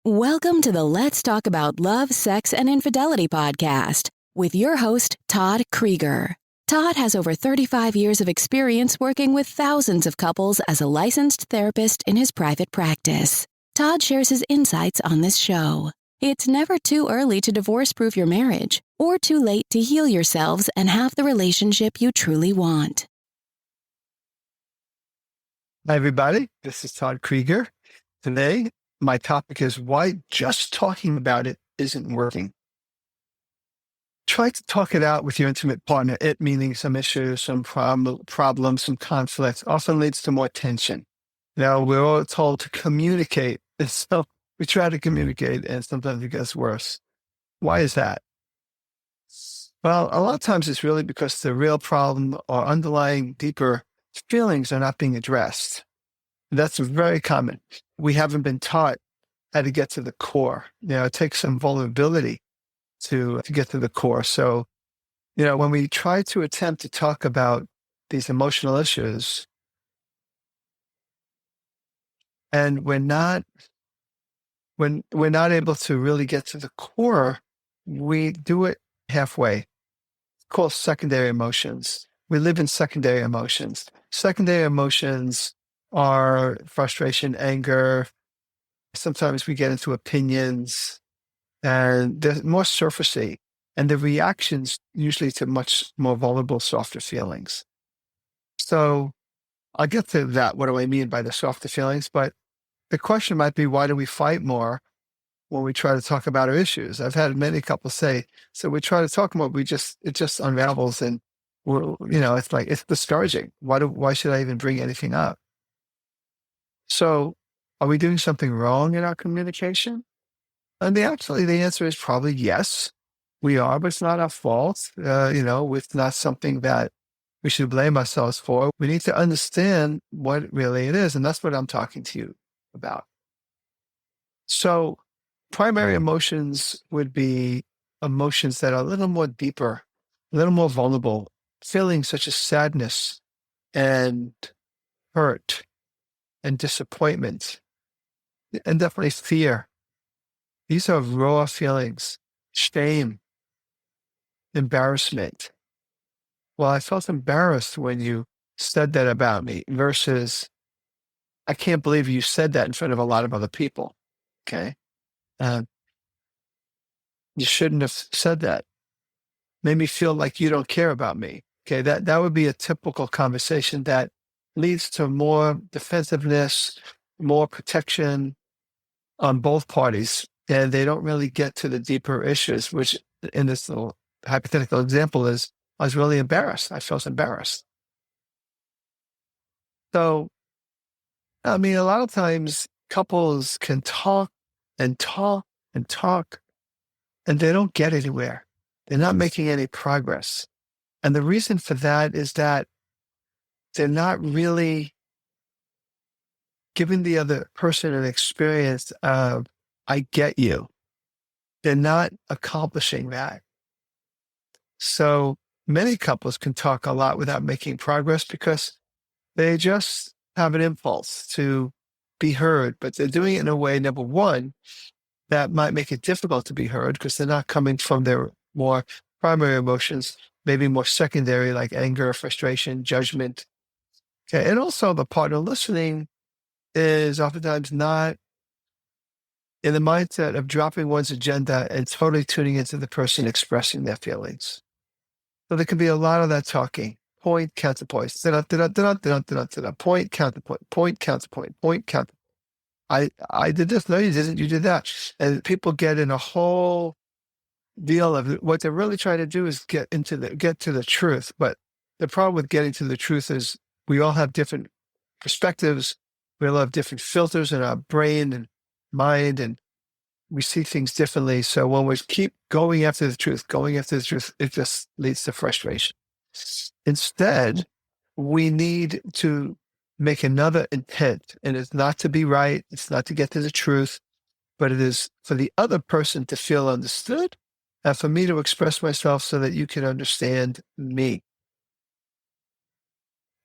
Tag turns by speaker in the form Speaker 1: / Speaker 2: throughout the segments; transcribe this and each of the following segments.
Speaker 1: Welcome to the Let's Talk About Love, Sex, and Infidelity podcast with your host, Todd Creager. Todd has over 35 years of experience working with thousands of couples as a licensed therapist in his private practice. Todd shares his insights on this show. It's never too early to divorce-proof your marriage or too late to heal yourselves and have the relationship you truly want.
Speaker 2: Hi, everybody. This is Todd Creager. Today, my topic is why just talking about it isn't working. Try to talk it out with your intimate partner, it meaning some issues, some problems, some conflicts, often leads to more tension. Now, we're all told to communicate, and so we try to communicate, and sometimes it gets worse. Why is that? Well, a lot of times it's really because the real problem or underlying deeper feelings are not being addressed. That's very common. We haven't been taught how to get to the core. It takes some vulnerability to get to the core. So, when we try to attempt to talk about these emotional issues and we're not able to really get to the core, we do it halfway. It's called secondary emotions. We live in secondary emotions. Secondary emotions are frustration, anger. Sometimes we get into opinions, and they're more surfacey, and the reactions usually to much more vulnerable, softer feelings. So I'll get to that. What do I mean by the softer feelings? But the question might be, why do we fight more when we try to talk about our issues? I've had many couples say, so we try to talk more, it just unravels, and it's like, it's discouraging. Why should I even bring anything up? So are we doing something wrong in our communication? And the answer is probably yes, we are, but it's not our fault. It's not something that we should blame ourselves for. We need to understand what really it is. And that's what I'm talking to you about. So primary emotions would be emotions that are a little more deeper, a little more vulnerable, feelings such as sadness and hurt and disappointment, and definitely fear. These are raw feelings, shame, embarrassment. Well, I felt embarrassed when you said that about me versus, I can't believe you said that in front of a lot of other people. Okay. You shouldn't have said that. Made me feel like you don't care about me. Okay. That would be a typical conversation that leads to more defensiveness, more protection on both parties. And they don't really get to the deeper issues, which in this little hypothetical example is, I was really embarrassed. I felt embarrassed. So, a lot of times couples can talk and talk and talk, and they don't get anywhere. They're not making any progress. And the reason for that is that they're not really giving the other person an experience of, I get you. They're not accomplishing that. So many couples can talk a lot without making progress because they just have an impulse to be heard, but they're doing it in a way, number one, that might make it difficult to be heard because they're not coming from their more primary emotions, maybe more secondary like anger, frustration, judgment. Okay. And also the partner listening is oftentimes not in the mindset of dropping one's agenda and totally tuning into the person expressing their feelings. So there can be a lot of that talking. Point, counterpoint, point, counterpoint, point, counterpoint, point, counterpoint. I did this, no, you didn't, you did that. And people get in a whole deal of what they're really trying to do is get to the truth. But the problem with getting to the truth is we all have different perspectives. We all have different filters in our brain and mind, and we see things differently. So when we keep going after the truth, it just leads to frustration. Instead, we need to make another intent, and it's not to be right. It's not to get to the truth, but it is for the other person to feel understood and for me to express myself so that you can understand me.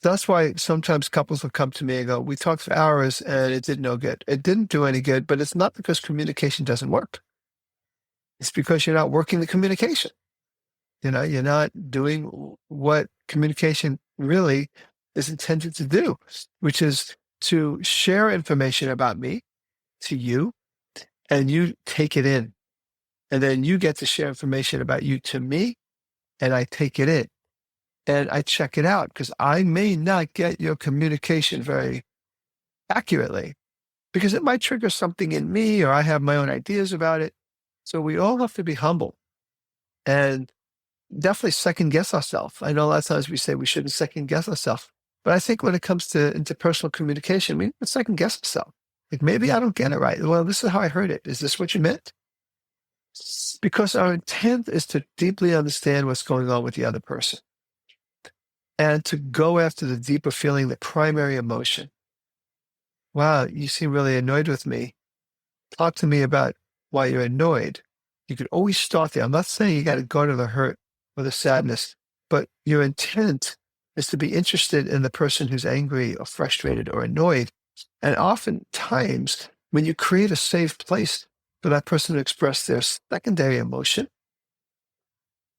Speaker 2: That's why sometimes couples will come to me and go, we talked for hours and it did no good. It didn't do any good, but it's not because communication doesn't work. It's because you're not working the communication. You're not doing what communication really is intended to do, which is to share information about me to you, and you take it in. And then you get to share information about you to me, and I take it in and I check it out because I may not get your communication very accurately because it might trigger something in me or I have my own ideas about it. So we all have to be humble and definitely second guess ourselves. I know a lot of times we say we shouldn't second guess ourselves, but I think when it comes to interpersonal communication, we need to second guess ourselves. Like maybe I don't get it right. Well, this is how I heard it. Is this what you meant? Because our intent is to deeply understand what's going on with the other person and to go after the deeper feeling, the primary emotion. Wow, you seem really annoyed with me. Talk to me about why you're annoyed. You could always start there. I'm not saying you got to go to the hurt or the sadness, but your intent is to be interested in the person who's angry or frustrated or annoyed. And oftentimes, when you create a safe place for that person to express their secondary emotion,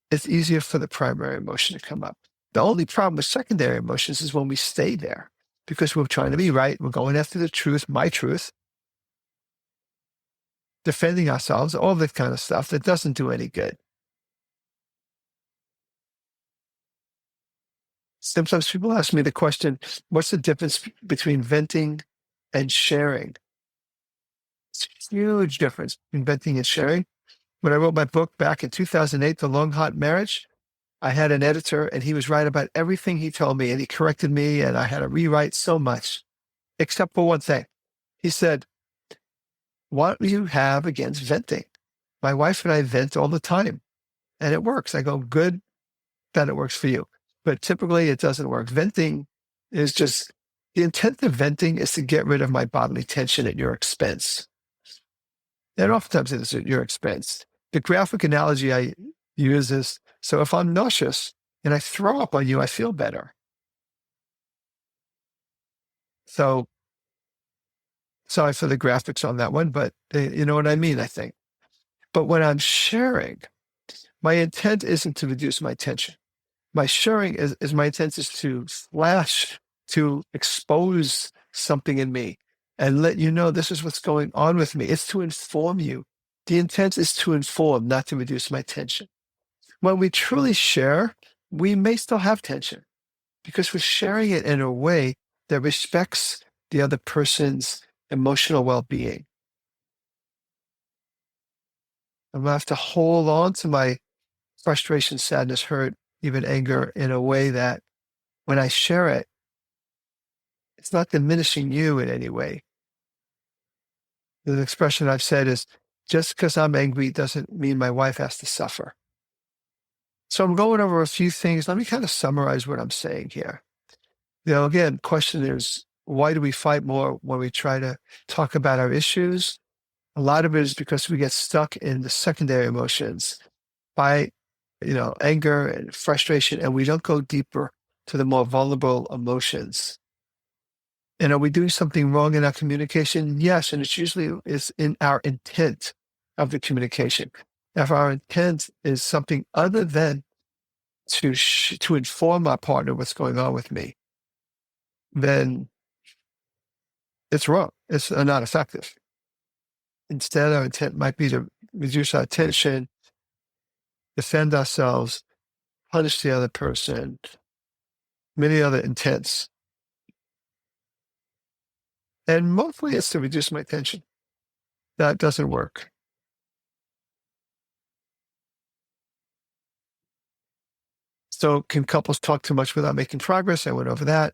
Speaker 2: it's easier for the primary emotion to come up. The only problem with secondary emotions is when we stay there because we're trying to be right. We're going after the truth, my truth, defending ourselves, all that kind of stuff that doesn't do any good. Sometimes people ask me the question, what's the difference between venting and sharing? It's a huge difference between venting and sharing. When I wrote my book back in 2008, The Long Hot Marriage, I had an editor and he was right about everything he told me and he corrected me and I had to rewrite so much, except for one thing. He said, what do you have against venting? My wife and I vent all the time and it works. I go, good that it works for you. But typically it doesn't work. Venting is just, the intent of venting is to get rid of my bodily tension at your expense. And oftentimes it is at your expense. The graphic analogy I use is, so if I'm nauseous and I throw up on you, I feel better. So sorry for the graphics on that one, but you know what I mean, I think. But when I'm sharing, my intent isn't to reduce my tension. My sharing is my intent is to flash, to expose something in me and let you know this is what's going on with me. It's to inform you. The intent is to inform, not to reduce my tension. When we truly share, we may still have tension because we're sharing it in a way that respects the other person's emotional well-being. I'm going to have to hold on to my frustration, sadness, hurt, even anger in a way that when I share it, it's not diminishing you in any way. The expression I've said is, just because I'm angry doesn't mean my wife has to suffer. So I'm going over a few things. Let me kind of summarize what I'm saying here. Again, question is, why do we fight more when we try to talk about our issues? A lot of it is because we get stuck in the secondary emotions by, anger and frustration, and we don't go deeper to the more vulnerable emotions. And are we doing something wrong in our communication? Yes, and it's usually is in our intent of the communication. If our intent is something other than to inform our partner what's going on with me, then it's wrong. It's not effective. Instead, our intent might be to reduce our tension, defend ourselves, punish the other person, many other intents. And mostly it's to reduce my tension. That doesn't work. So can couples talk too much without making progress? I went over that.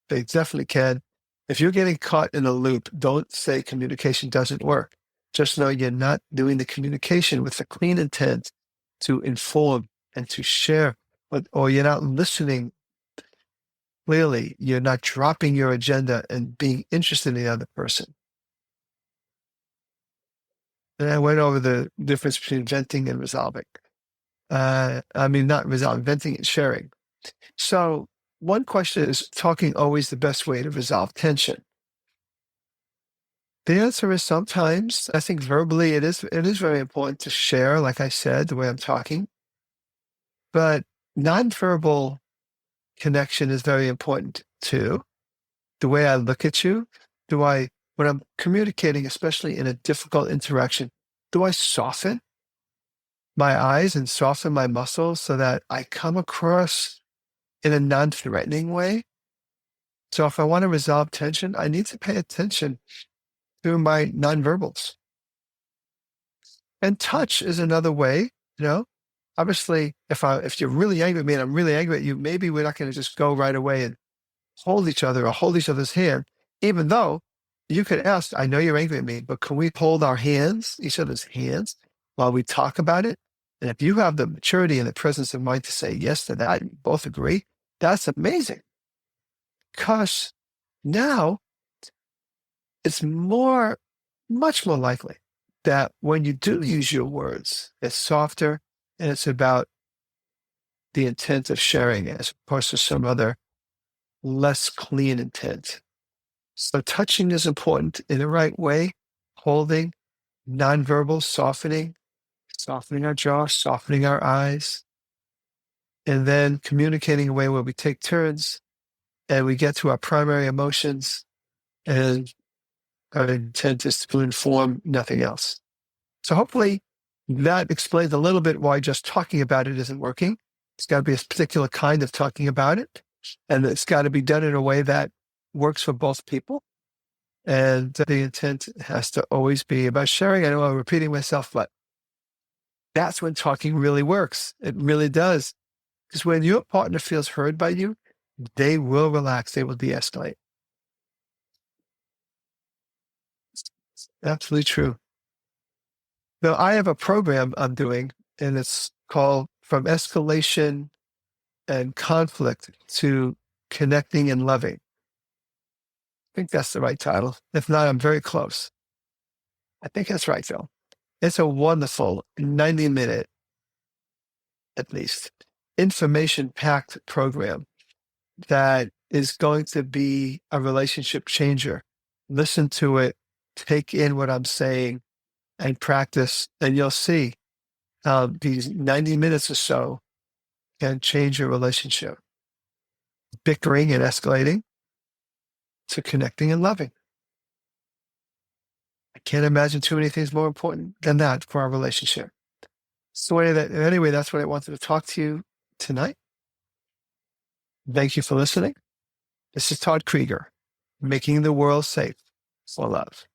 Speaker 2: They definitely can. If you're getting caught in a loop, don't say communication doesn't work. Just know you're not doing the communication with the clean intent to inform and to share, or you're not listening clearly. You're not dropping your agenda and being interested in the other person. And I went over the difference between venting and resolving. Not resolving, venting and sharing. So one question is talking always the best way to resolve tension? The answer is sometimes. I think verbally it is very important to share, like I said, the way I'm talking. But nonverbal connection is very important too. The way I look at you, when I'm communicating, especially in a difficult interaction, do I soften my eyes and soften my muscles so that I come across in a non-threatening way? So if I want to resolve tension, I need to pay attention to my nonverbals. And touch is another way, Obviously, if you're really angry at me and I'm really angry at you, maybe we're not going to just go right away and hold each other or hold each other's hand, even though you could ask, I know you're angry at me, but can we hold our hands, each other's hands, while we talk about it? And if you have the maturity and the presence of mind to say yes to that, and both agree, that's amazing. Because now it's much more likely that when you do use your words, it's softer and it's about the intent of sharing as opposed to some other less clean intent. So touching is important in the right way, holding, nonverbal, softening our jaw, softening our eyes, and then communicating in a way where we take turns and we get to our primary emotions, and our intent is to inform nothing else. So hopefully that explains a little bit why just talking about it isn't working. It's got to be a particular kind of talking about it, and it's got to be done in a way that works for both people. And the intent has to always be about sharing. I know I'm repeating myself, but that's when talking really works. It really does. Because when your partner feels heard by you, they will relax. They will de-escalate. It's absolutely true. Now, I have a program I'm doing, and it's called From Escalation and Conflict to Connecting and Loving. I think that's the right title. If not, I'm very close. I think that's right, Phil. It's a wonderful 90-minute, at least, information-packed program that is going to be a relationship changer. Listen to it, take in what I'm saying, and practice, and you'll see how these 90 minutes or so can change your relationship. Bickering and escalating to connecting and loving. I can't imagine too many things more important than that for our relationship. So anyway, that's what I wanted to talk to you tonight. Thank you for listening. This is Todd Creager, making the world safe for love.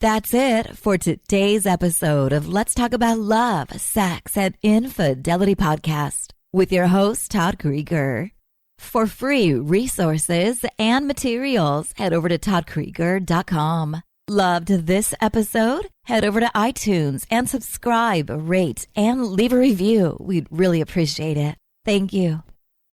Speaker 3: That's it for today's episode of Let's Talk About Love, Sex, and Infidelity podcast with your host, Todd Creager. For free resources and materials, head over to toddcreager.com. Loved this episode? Head over to iTunes and subscribe, rate, and leave a review. We'd really appreciate it. Thank you.